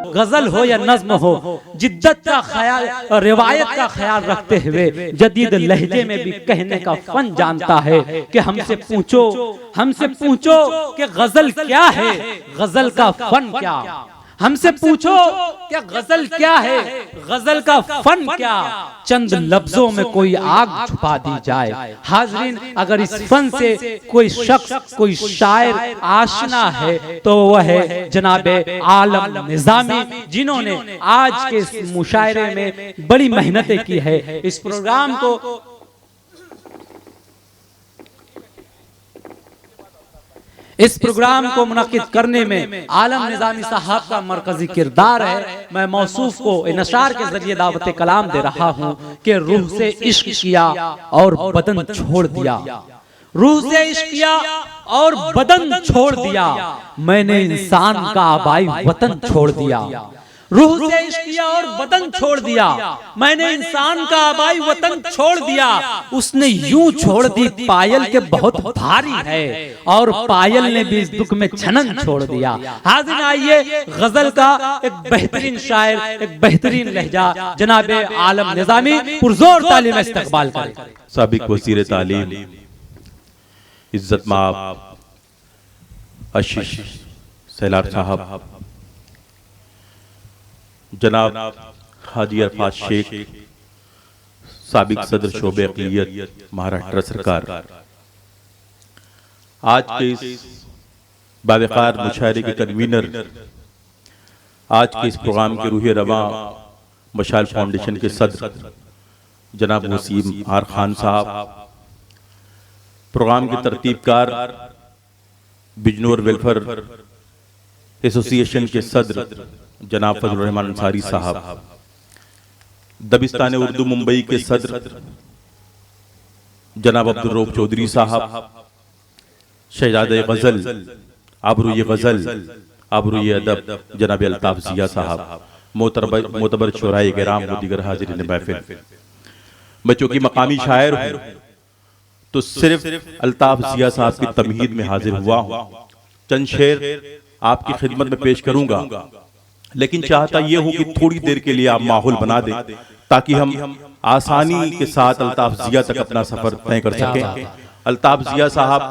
गजल हो या नज्म हो, जिद्दत का ख्याल, रिवायत का ख्याल रखते हुए जदीद लहजे में भी कहने का फन जानता है कि हमसे पूछो कि गजल क्या है, गजल का फन क्या। हमसे पूछो क्या गजल क्या है, गजल का फन क्या। चंद लफ्जों में कोई आग छुपा दी जाए। हाजरीन, अगर इस फन से कोई शख्स, कोई शायर आशना है तो वह है जनाबे आलम निजामी, जिन्होंने आज के इस मुशायरे में बड़ी मेहनतें की है। इस प्रोग्राम को मुनक्किद करने में आलम निजामी साहब का मरकजी किरदार है। मैं मौसूफ को नशार के जरिए दावत कलाम दे रहा हूँ कि रूह से इश्क किया और बदन छोड़ दिया, रूह से इश्क किया और बदन छोड़ दिया, मैंने इंसान का आबाई वतन छोड़ दिया। रूह से इश्क किया और बदन छोड़ दिया, मैंने इंसान का आबाई वतन छोड़ दिया। उसने यूं छोड़ दी पायल के बहुत भारी है, और पायल ने भी इस दुख में छनन छोड़ दिया। हाज़िर आइए गजल का एक बेहतरीन शायर, एक बेहतरीन लहजा जनाबे आलम निजामी पुरजोर तालीम इस्तकबाल करें। साबिक वज़ीर तालीम इज्जत माब आशीष सैलाब साहब, जनाब हाजी अरफात शेख साबिक सदर शोबे अक़लियत महाराष्ट्र सरकार, आज के इस बावक़ार मुशायरे के कन्वीनर, आज के इस प्रोग्राम के रूह रवां मशाल फाउंडेशन के सदर जनाब वसीम आर खान साहब, प्रोग्राम के तरतीबकार बिजनौर वेलफेयर एसोसिएशन के सदर जनाब फजल रहमान अंसारी साहब, दबिस्तान उर्दू मुंबई के सदर जनाब अब्दुल रऊफ चौधरी साहब, शहजादे गजल आबरूए गजल आबरूए अदब जनाब अल्ताफ जिया साहब, मोतबर शोराए गिराम व दीगर हाजिरीन महफिल। मैं चूंकि मकामी शायर हूँ तो सिर्फ अल्ताफ जिया साहब की तमहीद में हाजिर हुआ हूँ। चंद शेर आपकी खिदमत में पेश करूंगा, लेकिन चाहता यह हूं कि थोड़ी देर के लिए आप माहौल बना दें ताकि हम आसानी के साथ अल्ताफ जिया तक अपना सफर तय कर सकें। अल्ताफ जिया साहब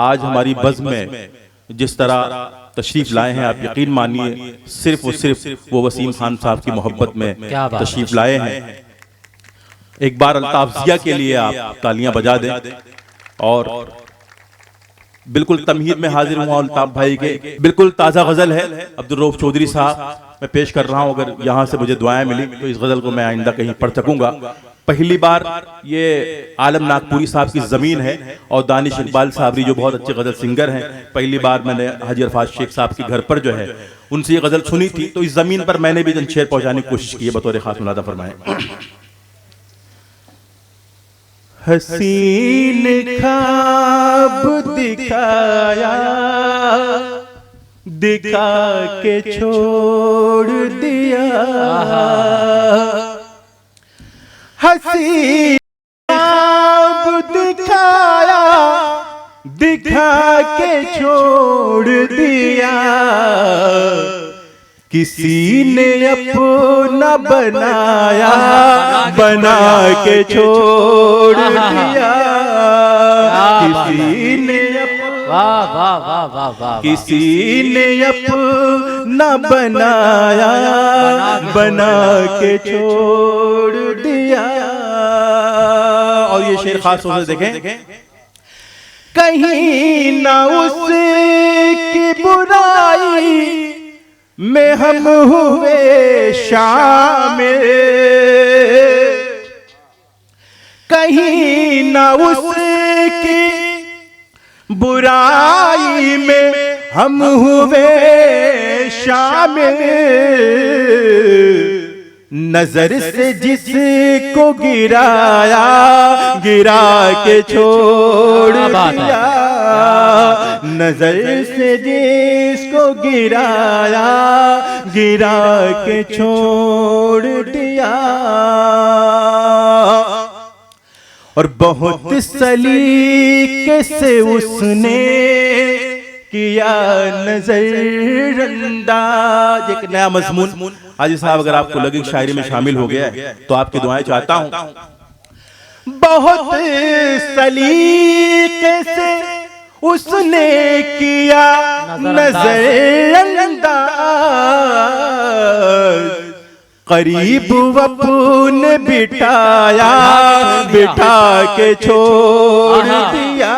आज हमारी बज़्म में जिस तरह तशरीफ लाए हैं, आप यकीन मानिए सिर्फ वो वसीम खान साहब की मोहब्बत में तशरीफ लाए हैं। एक बार अल्ताफ जिया के लिए आप तालियां बजा दें। और बिल्कुल तमहीद में हाजिर हुआ अल्ताफ भाई के, बिल्कुल ताज़ा गज़ल है अब्दुल रऊफ चौधरी साहब, मैं पेश कर रहा हूँ। अगर यहाँ से मुझे दुआएं मिली तो इस गज़ल को मैं आइंदा कहीं पढ़ सकूंगा। पहली बार ये आलम नागपुरी साहब की ज़मीन है और दानिश इकबाल साहबरी जो बहुत अच्छे गज़ल सिंगर हैं, पहली बार मैंने हाजी अरफात शेख साहब के घर पर जो है उनसे ये गज़ल सुनी थी, तो इस ज़मीन पर मैंने भी शेर पहुँचाने की कोशिश की है। बतौर खास मुलादा फरमाएं। हसीन ख्वाब दिखा के छोड़ दिया, हसीन ख्वाब दिखा के छोड़ दिया, किसी ने अपना बनाया बना के छोड़ दिया, किसी ने अपना बनाया बना के छोड़ दिया। और ये शेर खास तौर से देखें, कहीं ना उसकी बुराई में हम हुए शामिल, कहीं ना उसकी बुराई में हम हुए शामिल, नजर से जिसको गिराया गिरा के छोड़ दिया, नजर से जिसको गिराया गिरा के छोड़ दिया। और बहुत सलीके से उसने किया नजरअंदाज। एक नया मजमून हाजी साहब अगर आपको लगे कि शायरी में शामिल हो गया है तो आपकी दुआएं चाहता हूं। बहुत सलीके से उसने किया नजरअंदाज, करीब अपने बिठाया, बिठा के छोड़ दिया,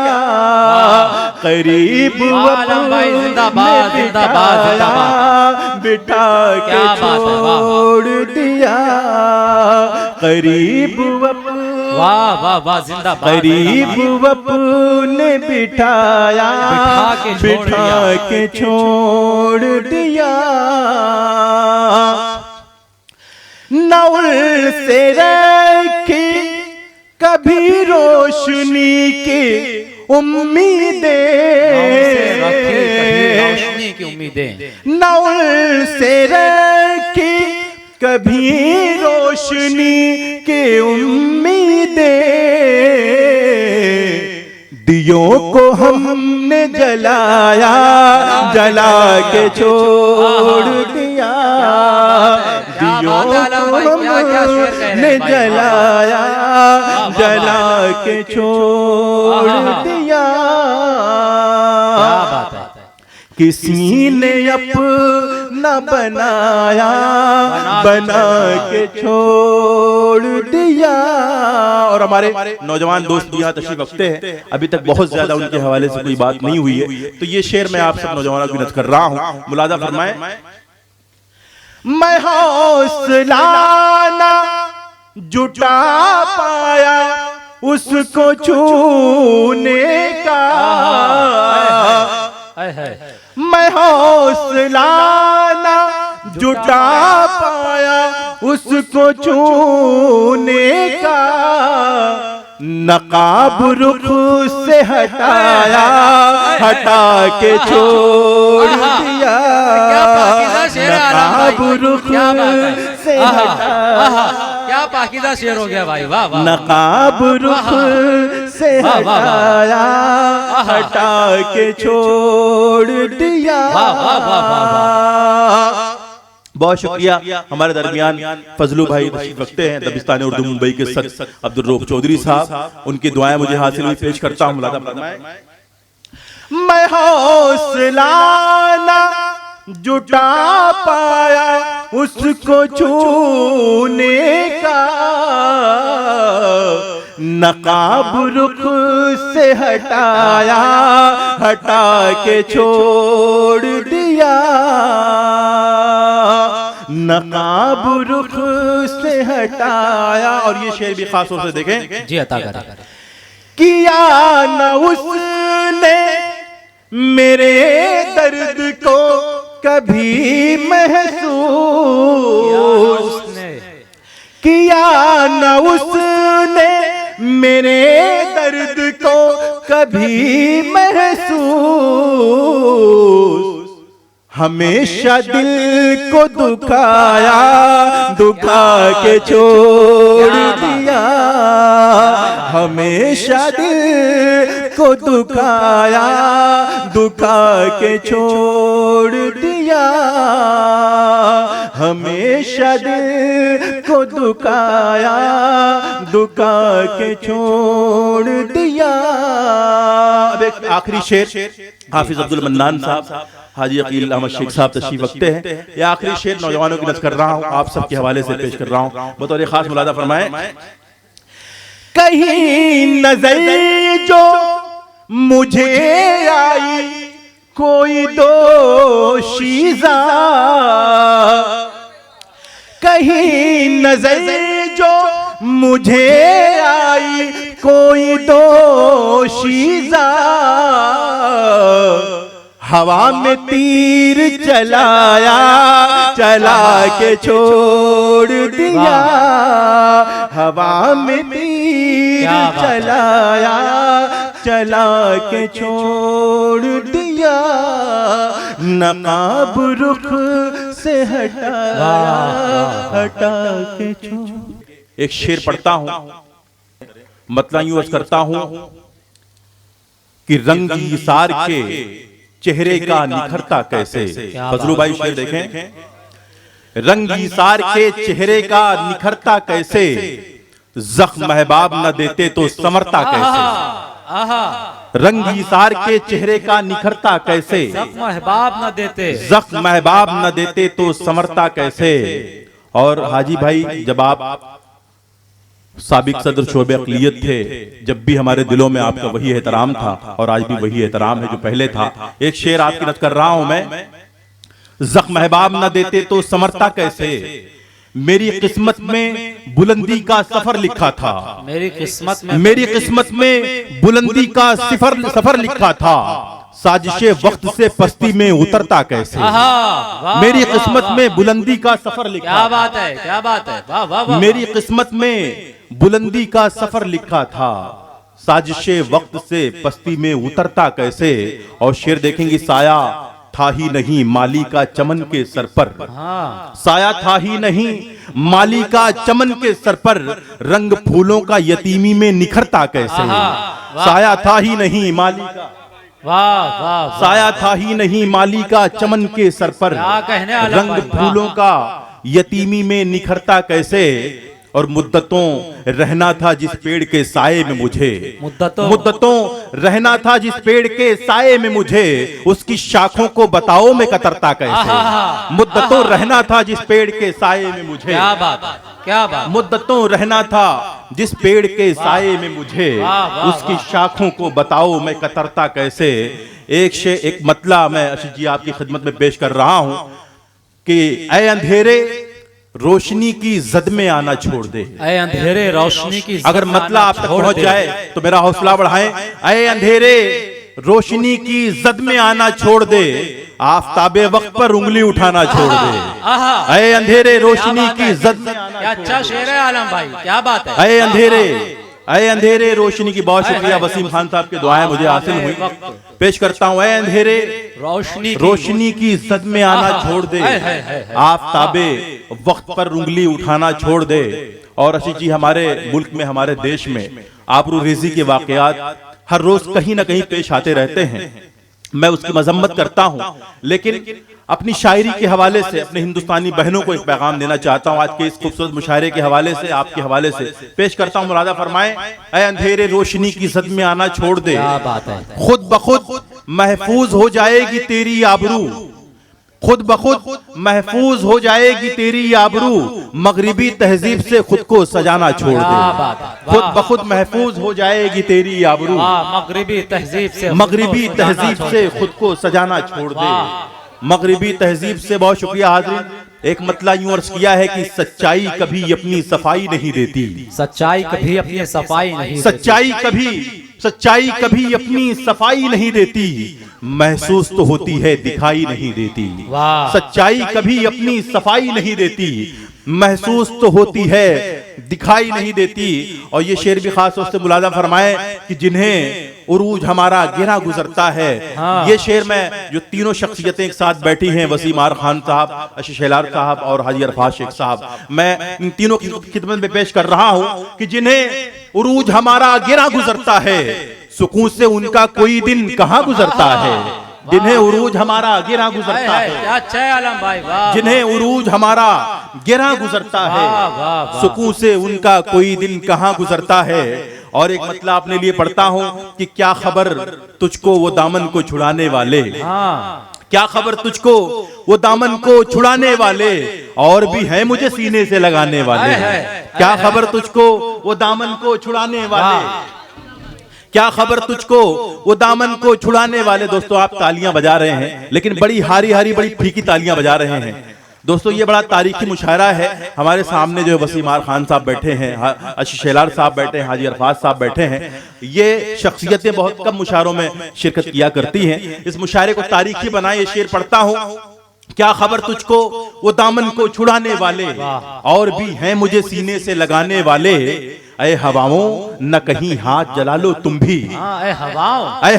करीब अपने बिठाया, बिठा के छोड़ दिया, करीब वाह वाह वाह, जिंदाबाद। करीब अपने बिठाया, बिठा के छोड़ दिया, नौल से रखी कभी रोशनी की उम्मीदें, रोशनी की उम्मीदें, नौल से रखी कभी रोशनी की उम्मीदें, दियों को हमने जलाया, जला के छोड़ दिया, दियों को हमने जलाया, जला के छोड़ दिया, किसी ने अपना बनाया, बना के छोड़ दिया। और हमारे नौजवान दोस्त भी यहाँ तशरीफ रखते हैं, अभी तक बहुत ज्यादा उनके हवाले से कोई बात नहीं हुई है, तो ये शेर मैं आप सब नौजवानों की नज़र कर रहा हूँ, मुलादा फरमाएं। मैं हौसला ना जुटा पाया उसको छूने का, मैं हौसला ना जुटा पाया उसको छूने का, नकाब रुख से हटाया, हटा के छोड़ दिया, नकाब रुख से हटाया, क्या पाकीज़ा शेर हो गया भाई, वाह वाह। नकाब रुख से हटाया, हटा के छोड़ दिया। बहुत शुक्रिया। हमारे दरमियान फजलू भाई तशरीफ रखते हैं, दबिस्तान उर्दू मुंबई के सदर अब्दुल रऊफ चौधरी साहब, उनकी दुआएं मुझे हासिल हुई, पेश करता हूं। मैं हौसला ना जुटा पाया उसको छूने का, नकाब रुख से हटाया, हटा के छोड़ दिया, नकाब रुख से हटाया। और ये शेर भी खास तौर से देखें जी, अता करें। किया न उसने मेरे दर्द को कभी महसूस, किया न उसने मेरे दर्द को कभी महसूस, हमेशा दिल को दुखाया, दुखा के छोड़ दिया, हमेशा दिल को दुखाया, दुखा के छोड़ दिया, हमेशा दिल को दुखाया, दुखा के छोड़ दिया। अब एक आखिरी शेर हाफिज अब्दुल मन्नान साहब, हाजी अकील अहमद शेख साहब तशरीफ रखते हैं। ये आखिरी शेर नौजवानों की नज़र कर रहा हूँ, आप सबके हवाले से पेश कर रहा हूँ, बतौर खास मुलादा फरमाएं। कहीं नजर जो मुझे आई कोई दोशीज़ा, कहीं नजर जो मुझे आई कोई दोशीज़ा, हवा में तीर चलाया, चला के छोड़ दिया, हवा में तीर चलाया, चला के छोड़ दिया, नकाब रुख से हटाया, हटा के छोड़। एक शेर पढ़ता हूं, मतलब यूं अर्ज करता हूं कि रंगी सार के चेहरे का निखरता कैसे। क्या फजलू भाई शेर देखें। रंग ईसार के चेहरे का निखरता कैसे, जख्म महबाब न देते तो समरता कैसे। आहा, रंग ईसार के चेहरे का निखरता कैसे, जख्म महबाब न देते, जख्म महबाब न देते तो समरता कैसे। और हाजी भाई, जब आप साबिक सदर शोबे अक़लियत थे, जब भी हमारे दिलों में आपका वही एहतराम था और आज भी वही एहतराम है जो पहले था। एक शेर आपकी नक़ल कर रहा हूं मैं। जख्म महबाब न देते तो समरता कैसे, मेरी किस्मत में बुलंदी का सफर लिखा था, मेरी किस्मत में, मेरी किस्मत में बुलंदी का सफर लिखा था, साजिशे वक्त से पस्ती में उतरता कैसे। वाह, मेरी किस्मत में बुलंदी का सफर लिखा, क्या बात है, क्या बात है, वाह वाह वाह। मेरी किस्मत में बुलंदी का सफर लिखा था, साजिशे वक्त से पस्ती में उतरता कैसे। और शेर देखेंगे, साया था ही नहीं माली का चमन के सर पर, साया था ही नहीं माली का चमन के सर पर, रंग फूलों का यतीमी में निखरता कैसे। साया था ही नहीं माली का, वाह वाह, साया था ही नहीं माली का चमन के सर पर, क्या कहने आलम रंग भाई, फूलों का यतीमी में निखरता कैसे। और मुद्दतों रहना था जिस पेड़ के साये में मुझे, मुद्दतों रहना था जिस पेड़ के साये में मुझे, उसकी शाखों को बताओ मैं कतरता कैसे। मुद्दतों रहना था जिस पेड़ के साये में मुझे, क्या बात, क्या बात, मुद्दतों रहना था जिस पेड़ के साये में मुझे, उसकी शाखों को बताओ मैं कतरता कैसे। एक मतला मैं अशीष जी आपकी खिदमत में पेश कर रहा हूं कि ऐ अंधेरे रोशनी की जद में आना छोड़ दे। ऐ अंधेरे रोशनी की, अगर मतला आप तक पहुंच जाए तो मेरा हौसला बढ़ाएं। ऐ अंधेरे रोशनी की जद में आना छोड़ दे, आफताबे वक्त पर उंगली उठाना छोड़ दे। ऐ अंधेरे रोशनी की जद में आना, क्या अच्छा शेर है आलम भाई, क्या बात है। ऐ अंधेरे रोशनी की, बहुत शुक्रिया वसीम खान साहब की दुआएं मुझे हासिल हुई, पेश करता हूं। ऐ अंधेरे रोशनी की जद में आना छोड़ दे, आफताबे वक्त पर उंगली उठाना छोड़ दे। और अशीष जी, हमारे मुल्क में, हमारे देश में आबरू रेजी के वाकयात हर रोज कहीं ना कहीं पेश आते रहते हैं। मैं उसकी मजम्मत करता हूं, लेकिन अपनी शायरी के हवाले से अपने हिंदुस्तानी बहनों को एक पैगाम देना चाहता हूं। आज के इस खूबसूरत मुशायरे के हवाले से, आपके हवाले से पेश करता हूं। मुरादा फरमाएं, ऐ अंधेरे रोशनी की जद में आना छोड़ दे, खुद बखुद महफूज हो जाएगी तेरी आबरू, खुद बखुद महफूज हो जाएगी तेरी आबरू, मगरिबी तहजीब से खुद को सजाना छोड़ दे। खुद बखुद महफूज हो जाएगी तेरी आबरू, मगरिबी तहजीब से खुद को सजाना छोड़ दे। मगरिबी तहजीब से, बहुत शुक्रिया हाज़रीन। एक मतला यूं अर्ज किया है कि सच्चाई कभी अपनी सफाई नहीं देती, सच्चाई कभी अपनी सफाई नहीं, सच्चाई कभी अपनी सफाई नहीं देती, महसूस तो होती है दिखाई नहीं देती। सच्चाई कभी अपनी सफाई नहीं देती, महसूस तो होती है दिखाई नहीं देती। और ये शेर भी खास तौर से मुलाजा फरमाए कि जिन्हें उरूज हमारा गिरा गुजरता है। ये शेर में जो तीनों शख्सियतें एक साथ बैठी हैं, वसीम आर खान साहब, आशीष शेलार साहब और हाजी अरफात शेख साहब, मैं इन तीनों की खिदमत में पेश कर रहा हूं कि जिन्हें उरूज हमारा गिरा गुजरता है, सुकून से उनका कोई दिन कहां गुजरता है। जिन्हें उरूज हमारा गिरा गुजरता है, अच्छा है आलम भाई, जिन्हें उरूज हमारा गिरा गुजरता है, सुकून से उनका कोई दिन कहां गुजरता है। और एक मतलब अपने लिए पढ़ता हूं कि क्या खबर तुझको वो दामन को छुड़ाने वाले, क्या खबर तुझको वो दामन को छुड़ाने वाले, और भी है मुझे सीने से लगाने वाले। क्या खबर तुझको वो दामन को छुड़ाने वाले, क्या खबर तुझको वो दामन को छुड़ाने वाले। दोस्तों, आप तालियां बजा रहे हैं, लेकिन बड़ी हारी हारी बड़ी फीकी तालियां बजा रहे हैं। दोस्तों, ये बड़ा तारीखी मुशायरा है। हमारे सामने जो वसीम आर खान साहब बैठे हैं, आशीष शेलार साहब बैठे हैं, हाजी अरफात साहब बैठे हैं, ये शख्सियतें बहुत कम मुशायरों में शिरकत किया करती हैं। इस मुशायरे को तारीखी बनाए ये शेर पढ़ता हूं। क्या खबर तुझको वो दामन को छुड़ाने वाले, और भी हैं मुझे सीने से लगाने वाले। ऐ हवाओं न कहीं हाथ जला लो तुम भी, ऐ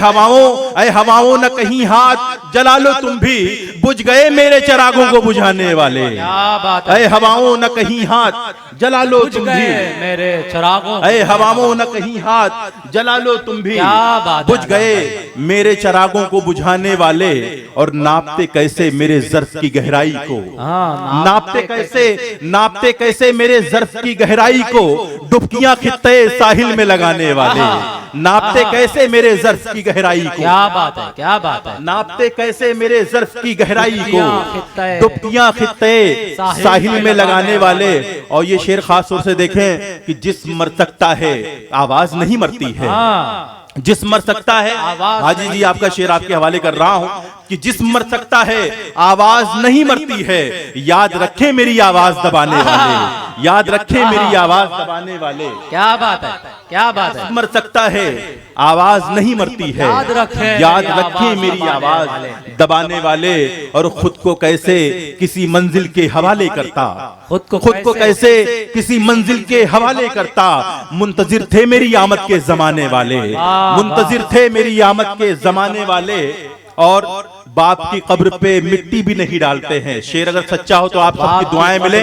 हवाओं न कहीं हाथ जला लो तुम भी, बुझ गए मेरे चिरागों को बुझाने वाले। ऐ हवाओं न कहीं हाथ जला लो बुझ तुम गए भी, मेरे चरागों ऐ हवामों न कहीं हाथ, जला लो तुम भी। क्या बात बुझ है। गए मेरे चरागों को बुझाने वाले, और नापते कैसे मेरे ज़र्फ की गहराई को। हाँ, नापते कैसे मेरे ज़र्फ की गहराई को, डुबकियां खित्ते साहिल में लगाने वाले। नापते कैसे मेरे ज़र्फ की गहराई को, क्या बात है, क्या बात है। नापते कैसे मेरे ज़र्फ की गहराई को, खित्ते, डुबकियां खित्ते साहिल में लगाने वाले। और ये शेर खास तौर से देखें कि जिस्म मर सकता है आवाज नहीं मरती है। हाँ, जिस्म मर सकता है, हाजी जी आपका शेर आपके हवाले कर रहा हूं कि जिस्म मर सकता है आवाज नहीं मरती है। याद रखें मेरी आवाज दबाने वाले, याद रखें मेरी आवाज दबाने वाले। क्या बात है, क्या बात है। मर सकता है आवाज नहीं मरती है, याद रखें मेरी आवाज दबाने वाले। और खुद को कैसे किसी मंजिल के हवाले करता, खुद को कैसे किसी मंजिल के हवाले करता। मुंतजिर थे मेरी आमद के जमाने वाले, मुंतजिर थे मेरी आमद के जमाने वाले। और बाप की कब्र पे मिट्टी भी नहीं डालते हैं। शेर अगर सच्चा हो तो आप सबकी दुआएं मिले।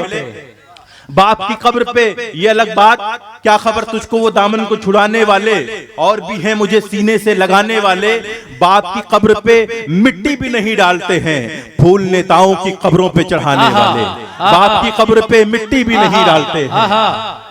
बाप की कब्र पे ये अलग बात, क्या खबर तुझको वो दामन को छुड़ाने वाले, और भी हैं मुझे सीने से लगाने वाले। बाप की कब्र पे मिट्टी भी नहीं डालते हैं, फूल नेताओं की कब्रों पे चढ़ाने वाले। बाप की कब्र पे मिट्टी भी नहीं डालते हैं,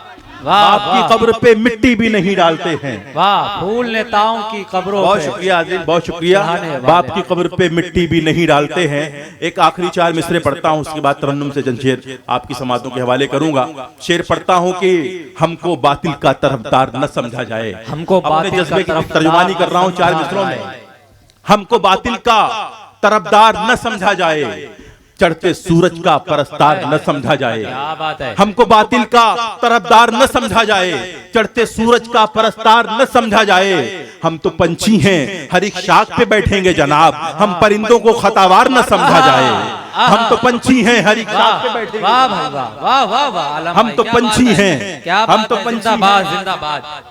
बाप की कब्र पे मिट्टी भी नहीं डालते हैं। वाह, फूल नेताओं की कब्रों बहुत पे। शुक्रिया आदिल, बहुत शुक्रिया। बाप की कब्र पे मिट्टी भी नहीं डालते हैं। एक आखिरी 4 मिसरे पढ़ता हूं, उसके बाद तरन्नुम से चंद शेर आपकी समातों के हवाले करूंगा। शेर पढ़ता हूं कि हमको बातिल का तरफदार न समझा जाए। हमको अपने बातिल जज्बे का की तर्जुमानी कर रहा हूं 4 मिसरों में। हमको बातिल का तरफदार न समझा जाए, चढ़ते सूरज का परस्तार न समझा जाए। क्या बात है। हमको बातिल का तरफदार न समझा जाए, चढ़ते सूरज का परस्तार न समझा जाए। हम तो पंछी हैं हर एक शाख पे बैठेंगे जनाब, हम परिंदों को खतावार न समझा जाए। हम तो पंछी हैं हर एक शाख पे बैठेंगे। वाह भाई वाह, वाह वाह वाह। हम तो पंछी हैं, हम तो पंछी जिंदाबाद, हैं। जिंदाबाद।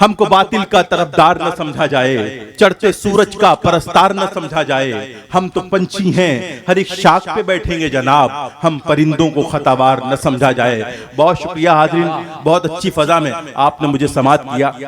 हमको बातिल का तरफदार न समझा जाए, चढ़ते सूरज का परस्तार न समझा जाए। हम तो पंछी हैं हर एक शाख पे बैठेंगे जनाब, हम परिंदों को खतावार न समझा जाए। बहुत शुक्रिया हाज़रीन, बहुत अच्छी फजा में आपने मुझे समात किया।